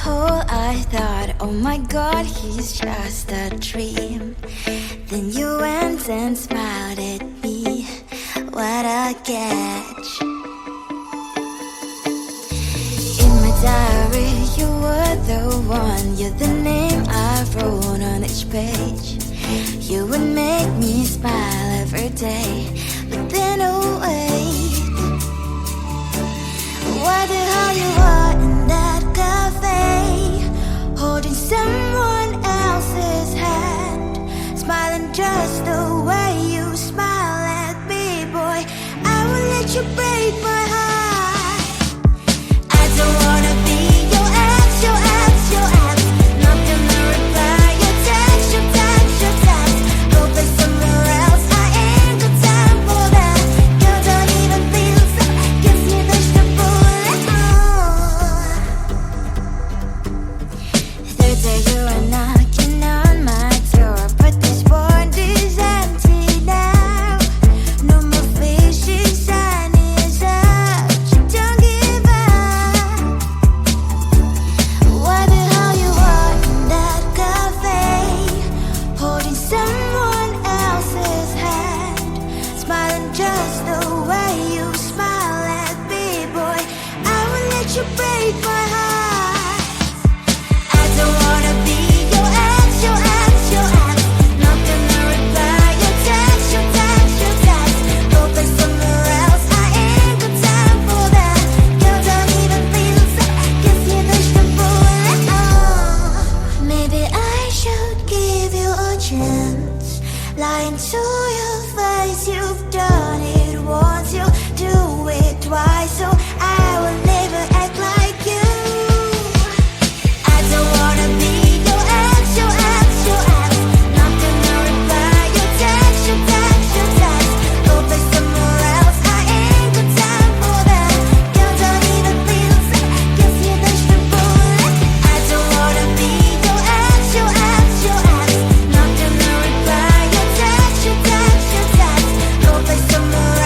hole, I thought, oh my god, he's just a dream. Then you went and smiled at me. What a catch. In my diary, you were the one. You're the name I wrote on each page. You would make me smile every day. But then, oh wait, what the hell you are in that cafe, holding someone else's hand, smiling just the way you smile at me, boy. I will let you break my heart. I don't wanna be your ex, your ex, your ex. Not gonna reply your text, your text, your text. Go play somewhere else, I ain't got time for that. Girl, don't even feel so, kiss me vegetable. Third day you are knocking on my door, but this board is empty now. No more fishy, sun is up, you don't give up. What the hell you are in that cafe, holding someone else's hand, smiling just the way you smile at me, boy. I will let you break my heart. I don't wanna be your ex, your ex, your ex. Not gonna reply your text, your text, your text. Go play somewhere else, I ain't got time for that. Girl, don't even feel so, kiss me vegetable. Maybe I should give you a chance. Lying to your face, you've done it once, you do it twice, so I will never act like you. I don't wanna be your ex, your ex, your ex. Not gonna reply your text, your text, your text. Go play somewhere else, I ain't got time for that. Girl, don't even feel so, kiss me vegetable. I don't wanna be your ex, your ex, your ex. Not gonna reply your text, your text, your text. Go play somewhere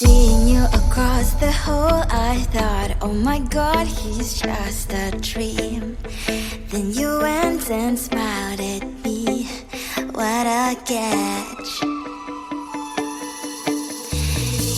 Seeing you across the hall, I thought, oh my god, he's just a dream. Then you went and smiled at me. What a catch.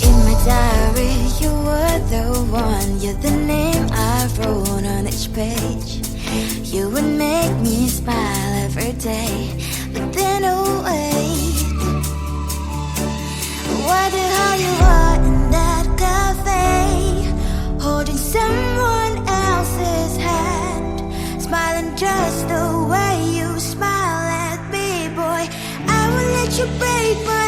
In my diary, you were the one. You're the name I wrote on each page. You would make me smile every day. But then, oh wait, what the hell you are in that cafe, holding someone else's hand, smiling just the way you smile at me, boy. I will let you break my